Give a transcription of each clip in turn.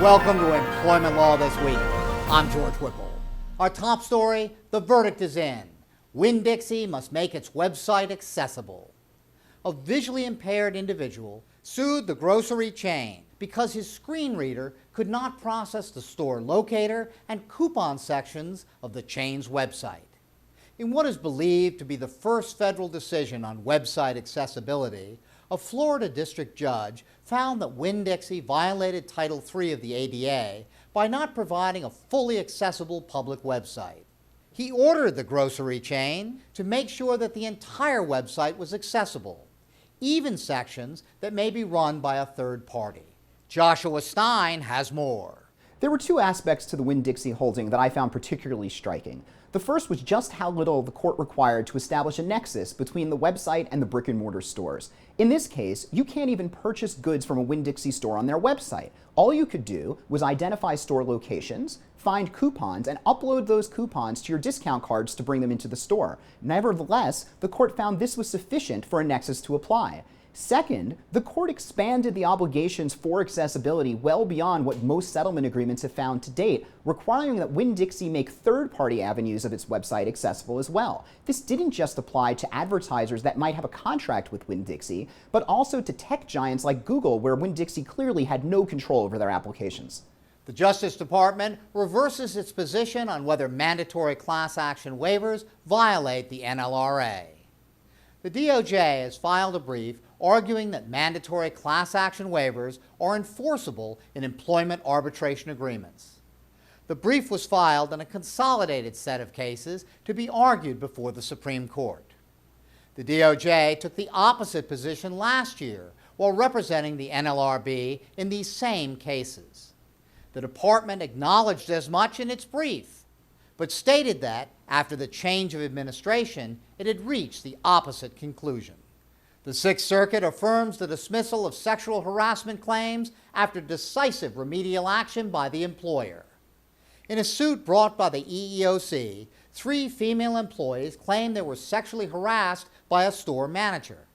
Welcome to Employment Law This Week. I'm George Whipple. Our top story, the verdict is in. WinnDixie must make its website accessible. A visually impaired individual sued the grocery chain because his screen reader could not process the store locator and coupon sections of the chain's website. In what is believed to be the first federal decision on website accessibility, a Florida district judge found that WinnDixie violated Title III of the ADA by not providing a fully accessible public website. He ordered the grocery chain to make sure that the entire website was accessible, even sections that may be run by a third party. Joshua Stein has more. There were two aspects to the WinnDixie holding that I found particularly striking. The first was just how little the court required to establish a nexus between the website and the brick-and-mortar stores. In this case, you can't even purchase goods from a WinnDixie store on their website. All you could do was identify store locations, find coupons, and upload those coupons to your discount cards to bring them into the store. Nevertheless, the court found this was sufficient for a nexus to apply. Second, the court expanded the obligations for accessibility well beyond what most settlement agreements have found to date, requiring that WinnDixie make third-party avenues of its website accessible as well. This didn't just apply to advertisers that might have a contract with WinnDixie, but also to tech giants like Google, where WinnDixie clearly had no control over their applications. The Justice Department reverses its position on whether mandatory class action waivers violate the NLRA. The DOJ has filed a brief arguing that mandatory class action waivers are enforceable in employment arbitration agreements. The brief was filed in a consolidated set of cases to be argued before the Supreme Court. The DOJ took the opposite position last year while representing the NLRB in these same cases. The department acknowledged as much in its brief, but stated that, after the change of administration, it had reached the opposite conclusion. The Sixth Circuit affirms the dismissal of sexual harassment claims after decisive remedial action by the employer. In a suit brought by the EEOC, 3 female employees claimed they were sexually harassed by a store manager.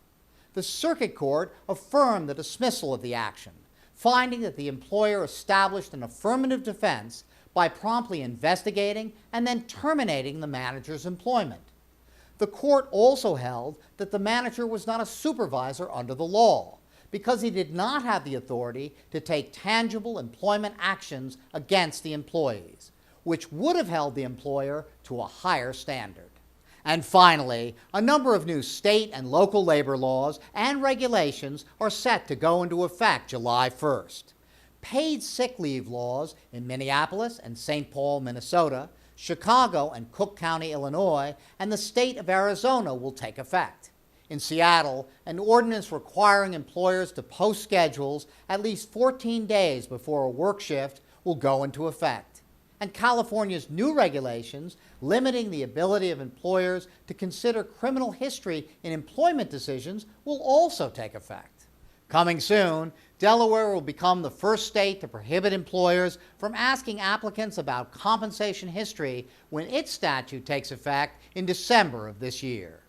The Circuit Court affirmed the dismissal of the action, finding that the employer established an affirmative defense by promptly investigating and then terminating the manager's employment. The court also held that the manager was not a supervisor under the law because he did not have the authority to take tangible employment actions against the employees, which would have held the employer to a higher standard. And finally, a number of new state and local labor laws and regulations are set to go into effect July 1st. Paid sick leave laws in Minneapolis and St. Paul, Minnesota, Chicago and Cook County, Illinois, and the state of Arizona will take effect. In Seattle, an ordinance requiring employers to post schedules at least 14 days before a work shift will go into effect. And California's new regulations limiting the ability of employers to consider criminal history in employment decisions will also take effect. Coming soon, Delaware will become the first state to prohibit employers from asking applicants about compensation history when its statute takes effect in December of this year.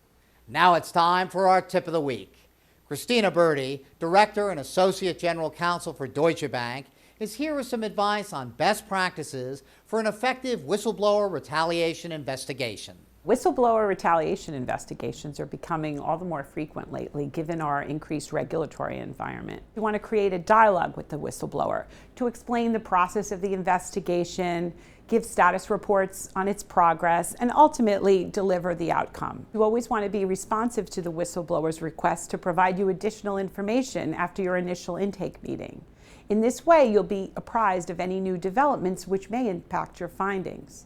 Now it's time for our tip of the week. Christina Birdie, Director and Associate General Counsel for Deutsche Bank, is here with some advice on best practices for an effective whistleblower retaliation investigation. Whistleblower retaliation investigations are becoming all the more frequent lately given our increased regulatory environment. We want to create a dialogue with the whistleblower to explain the process of the investigation, give status reports on its progress, and ultimately deliver the outcome. You always want to be responsive to the whistleblower's request to provide you additional information after your initial intake meeting. In this way, you'll be apprised of any new developments which may impact your findings.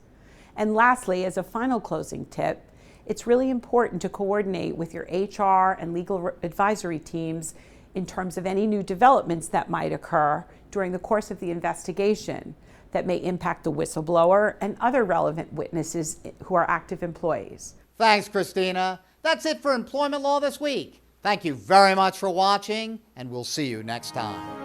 And lastly, as a final closing tip, it's really important to coordinate with your HR and legal advisory teams in terms of any new developments that might occur during the course of the investigation that may impact the whistleblower and other relevant witnesses who are active employees. Thanks, Christina. That's it for Employment Law This Week. Thank you very much for watching, and we'll see you next time.